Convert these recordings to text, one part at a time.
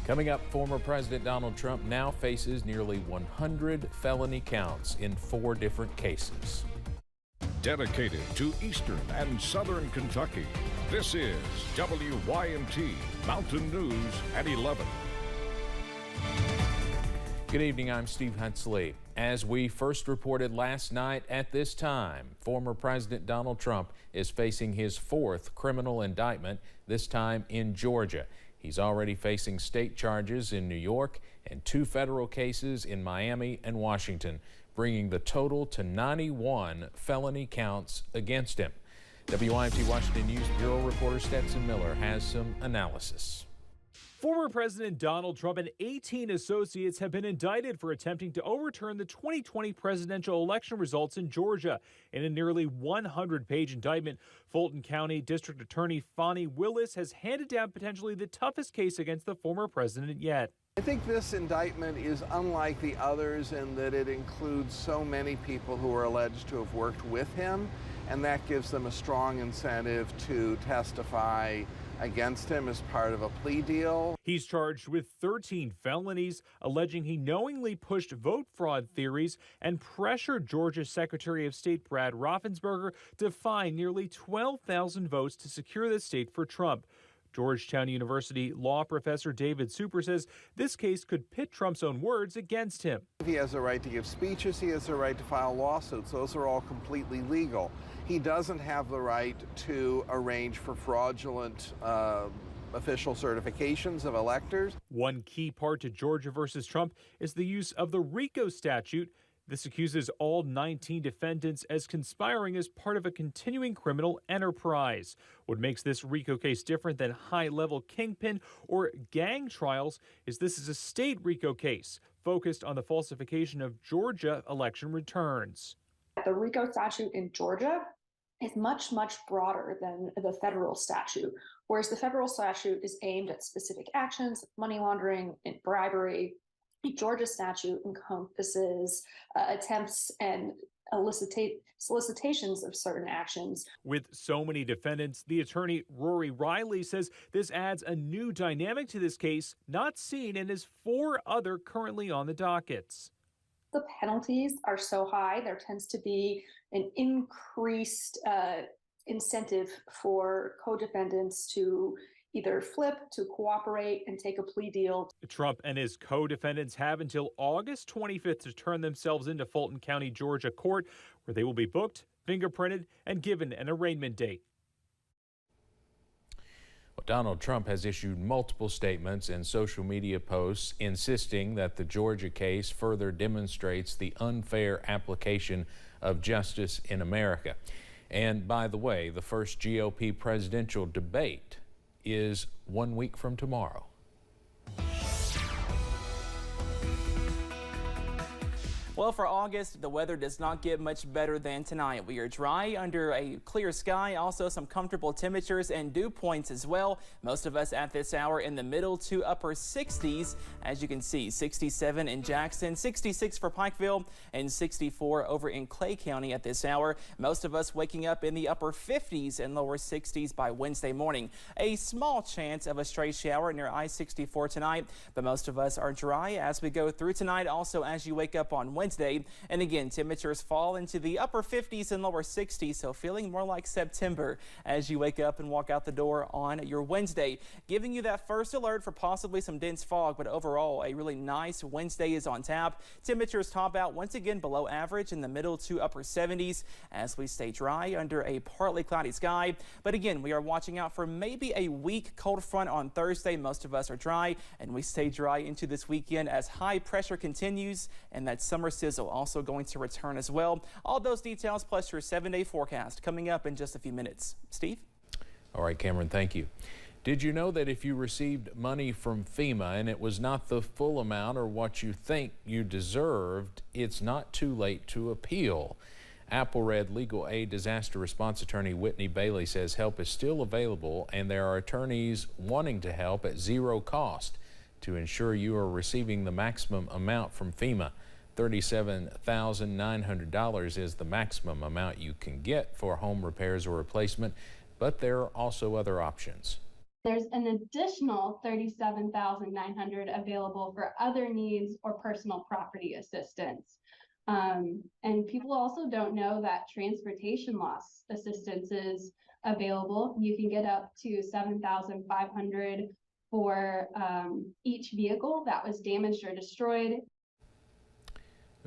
Coming up, former President Donald Trump now faces nearly 100 felony counts in 4 different cases. Dedicated to Eastern and Southern Kentucky, this is WYMT Mountain News at 11. Good evening, I'm Steve Huntsley. As we first reported last night at this time, former President Donald Trump is facing his 4th criminal indictment, this time in Georgia. He's already facing state charges in New York and 2 federal cases in Miami and Washington, bringing the total to 91 felony counts against him. WYMT Washington News Bureau reporter Stetson Miller has some analysis. Former President Donald Trump and 18 associates have been indicted for attempting to overturn the 2020 presidential election results in Georgia. In a nearly 100-page indictment, Fulton County District Attorney Fani Willis has handed down potentially the toughest case against the former president yet. I think this indictment is unlike the others in that it includes so many people who are alleged to have worked with him, and that gives them a strong incentive to testify against him as part of a plea deal. He's charged with 13 felonies, alleging he knowingly pushed vote fraud theories and pressured Georgia Secretary of State Brad Raffensperger to find nearly 12,000 votes to secure the state for Trump. Georgetown University law professor David Super says this case could pit Trump's own words against him. He has a right to give speeches. He has a right to file lawsuits. Those are all completely legal. He doesn't have the right to arrange for fraudulent official certifications of electors. One key part to Georgia versus Trump is the use of the RICO statute. This accuses all 19 defendants as conspiring as part of a continuing criminal enterprise. What makes this RICO case different than high-level kingpin or gang trials is this is a state RICO case focused on the falsification of Georgia election returns. The RICO statute in Georgia is much, much broader than the federal statute, whereas the federal statute is aimed at specific actions, money laundering and bribery. The Georgia statute encompasses attempts and solicitations of certain actions. With so many defendants, the attorney Rory Riley says this adds a new dynamic to this case not seen in his 4 other currently on the dockets. The penalties are so high, there tends to be an increased incentive for co-defendants to either flip, to cooperate, and take a plea deal. Trump and his co-defendants have until August 25th to turn themselves into Fulton County, Georgia court, where they will be booked, fingerprinted, and given an arraignment date. Well, Donald Trump has issued multiple statements and social media posts insisting that the Georgia case further demonstrates the unfair application of justice in America. And by the way, the first GOP presidential debate is 1 week from tomorrow. Well, for August, the weather does not get much better than tonight. We are dry under a clear sky, also some comfortable temperatures and dew points as well. Most of us at this hour in the middle to upper 60s. As you can see, 67 in Jackson, 66 for Pikeville, and 64 over in Clay County at this hour. Most of us waking up in the upper 50s and lower 60s by Wednesday morning. A small chance of a stray shower near I-64 tonight, but most of us are dry as we go through tonight. Also, as you wake up on Wednesday, and again, temperatures fall into the upper 50s and lower 60s, so feeling more like September as you wake up and walk out the door on your Wednesday. Giving you that first alert for possibly some dense fog, but overall, a really nice Wednesday is on tap. Temperatures top out once again below average in the middle to upper 70s as we stay dry under a partly cloudy sky. But again, we are watching out for maybe a weak cold front on Thursday. Most of us are dry, and we stay dry into this weekend as high pressure continues and that summer sizzle also going to return as well. All those details plus your 7-day forecast coming up in just a few minutes. Steve? All right, Cameron, thank you. Did you know that if you received money from FEMA and it was not the full amount or what you think you deserved, it's not too late to appeal? Apple Red Legal Aid Disaster Response Attorney Whitney Bailey says help is still available and there are attorneys wanting to help at zero cost to ensure you are receiving the maximum amount from FEMA. $37,900 is the maximum amount you can get for home repairs or replacement, but there are also other options. There's an additional $37,900 available for other needs or personal property assistance. And people also don't know that transportation loss assistance is available. You can get up to $7,500 for each vehicle that was damaged or destroyed.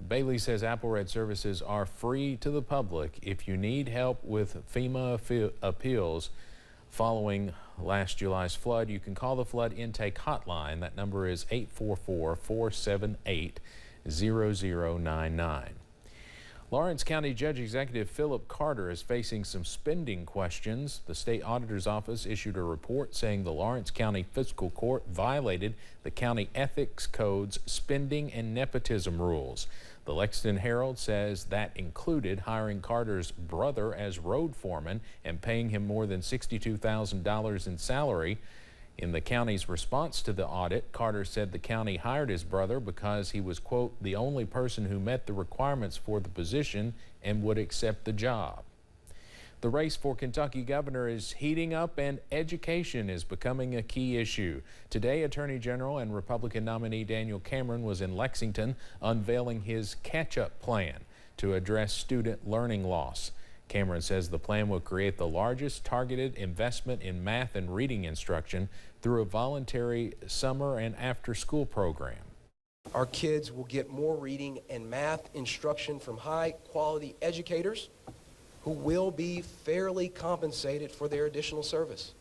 Bailey says Apple Red services are free to the public. If you need help with FEMA appeals following last July's flood, you can call the flood intake hotline. That number is 844-478-0099. Lawrence County Judge Executive Philip Carter is facing some spending questions. The state auditor's office issued a report saying the Lawrence County Fiscal Court violated the county ethics code's spending and nepotism rules. The Lexington Herald says that included hiring Carter's brother as road foreman and paying him more than $62,000 in salary. In the county's response to the audit, Carter said the county hired his brother because he was, quote, the only person who met the requirements for the position and would accept the job. The race for Kentucky governor is heating up and education is becoming a key issue. Today, Attorney General and Republican nominee Daniel Cameron was in Lexington unveiling his catch-up plan to address student learning loss. Cameron says the plan will create the largest targeted investment in math and reading instruction through a voluntary summer and after-school program. Our kids will get more reading and math instruction from high-quality educators who will be fairly compensated for their additional service.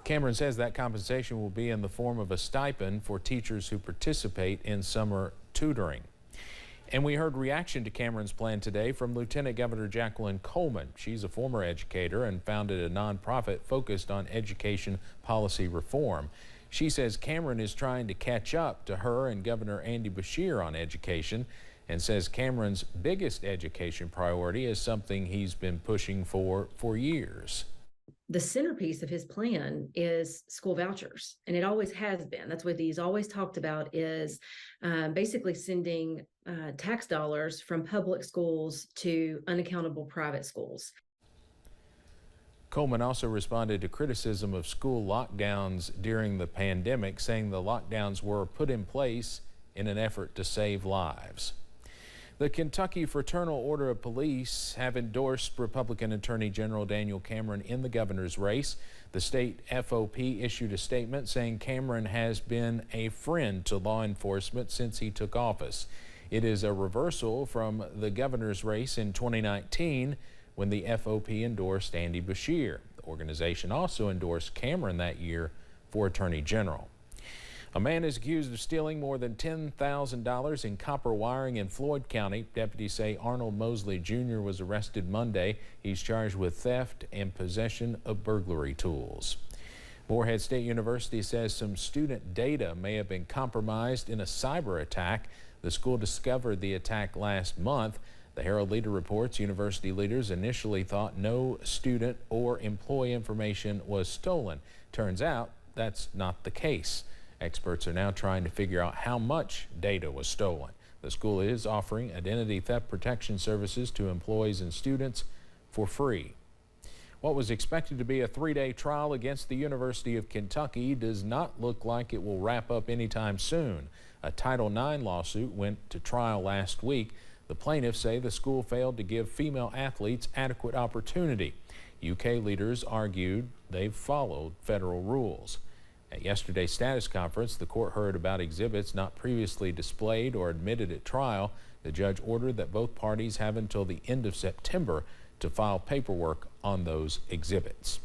Cameron says that compensation will be in the form of a stipend for teachers who participate in summer tutoring. And we heard reaction to Cameron's plan today from Lieutenant Governor Jacqueline Coleman. She's a former educator and founded a nonprofit focused on education policy reform. She says Cameron is trying to catch up to her and Governor Andy Beshear on education, and says Cameron's biggest education priority is something he's been pushing for years. The centerpiece of his plan is school vouchers, and it always has been. That's what he's always talked about, is basically sending tax dollars from public schools to unaccountable private schools. Coleman also responded to criticism of school lockdowns during the pandemic, saying the lockdowns were put in place in an effort to save lives. The Kentucky Fraternal Order of Police have endorsed Republican Attorney General Daniel Cameron in the governor's race. The state FOP issued a statement saying Cameron has been a friend to law enforcement since he took office. It is a reversal from the governor's race in 2019 when the FOP endorsed Andy Beshear. The organization also endorsed Cameron that year for Attorney General. A man is accused of stealing more than $10,000 in copper wiring in Floyd County. Deputies say Arnold Mosley Jr. was arrested Monday. He's charged with theft and possession of burglary tools. Morehead State University says some student data may have been compromised in a cyber attack. The school discovered the attack last month. The Herald-Leader reports university leaders initially thought no student or employee information was stolen. Turns out that's not the case. Experts are now trying to figure out how much data was stolen. The school is offering identity theft protection services to employees and students for free. What was expected to be a 3-day trial against the University of Kentucky does not look like it will wrap up anytime soon. A Title IX lawsuit went to trial last week. The plaintiffs say the school failed to give female athletes adequate opportunity. UK leaders argued they've followed federal rules. At yesterday's status conference, the court heard about exhibits not previously displayed or admitted at trial. The judge ordered that both parties have until the end of September to file paperwork on those exhibits.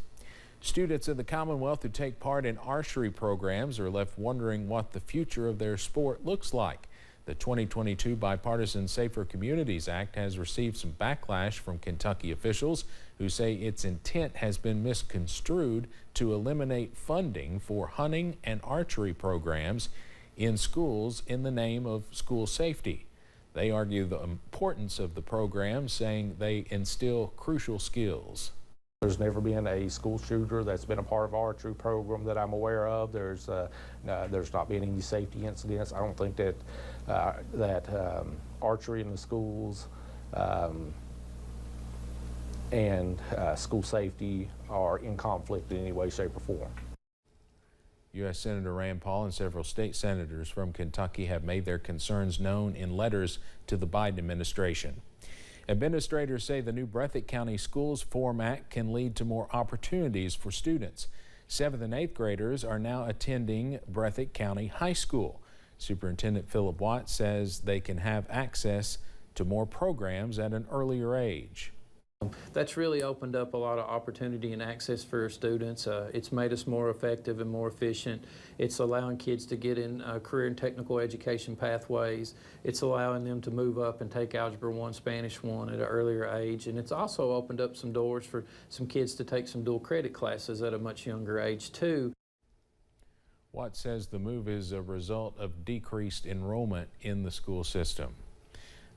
Students in the Commonwealth who take part in archery programs are left wondering what the future of their sport looks like. The 2022 Bipartisan Safer Communities Act has received some backlash from Kentucky officials who say its intent has been misconstrued to eliminate funding for hunting and archery programs in schools in the name of school safety. They argue the importance of the program, saying they instill crucial skills. There's never been a school shooter that's been a part of our archery program that I'm aware of. There's not been any safety incidents. I don't think that archery in the schools and school safety are in conflict in any way, shape, or form. U.S. Senator Rand Paul and several state senators from Kentucky have made their concerns known in letters to the Biden administration. Administrators say the new Breathitt County Schools format can lead to more opportunities for students. 7th and 8th graders are now attending Breathitt County High School. Superintendent Philip Watt says they can have access to more programs at an earlier age. That's really opened up a lot of opportunity and access for our students. It's made us more effective and more efficient. It's allowing kids to get in career and technical education pathways. It's allowing them to move up and take Algebra 1, Spanish 1 at an earlier age. And it's also opened up some doors for some kids to take some dual credit classes at a much younger age too. Watt says the move is a result of decreased enrollment in the school system.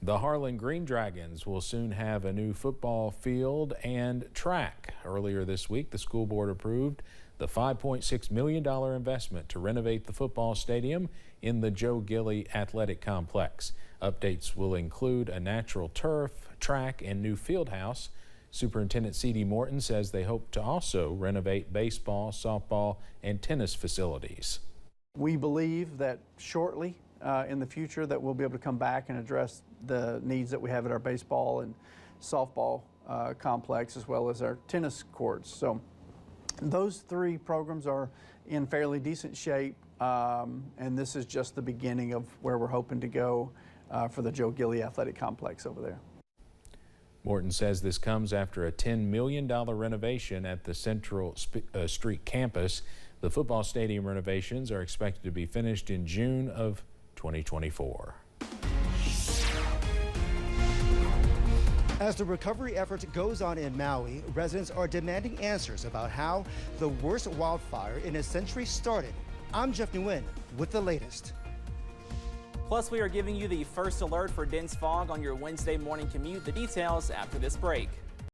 The Harlan Green Dragons will soon have a new football field and track. Earlier this week, the school board approved the $5.6 million investment to renovate the football stadium in the Joe Gilley Athletic Complex. Updates will include a natural turf, track, and new field house. Superintendent C.D. Morton says they hope to also renovate baseball, softball, and tennis facilities. We believe that shortly in the future that we'll be able to come back and address the needs that we have at our baseball and softball complex, as well as our tennis courts. So those three programs are in fairly decent shape, and this is just the beginning of where we're hoping to go for the Joe Gilley Athletic Complex over there. Morton says this comes after a $10 million renovation at the Central Street campus. The football stadium renovations are expected to be finished in June of 2024. As the recovery effort goes on in Maui, residents are demanding answers about how the worst wildfire in a century started. I'm Jeff Nguyen with the latest. Plus, we are giving you the first alert for dense fog on your Wednesday morning commute. The details after this break.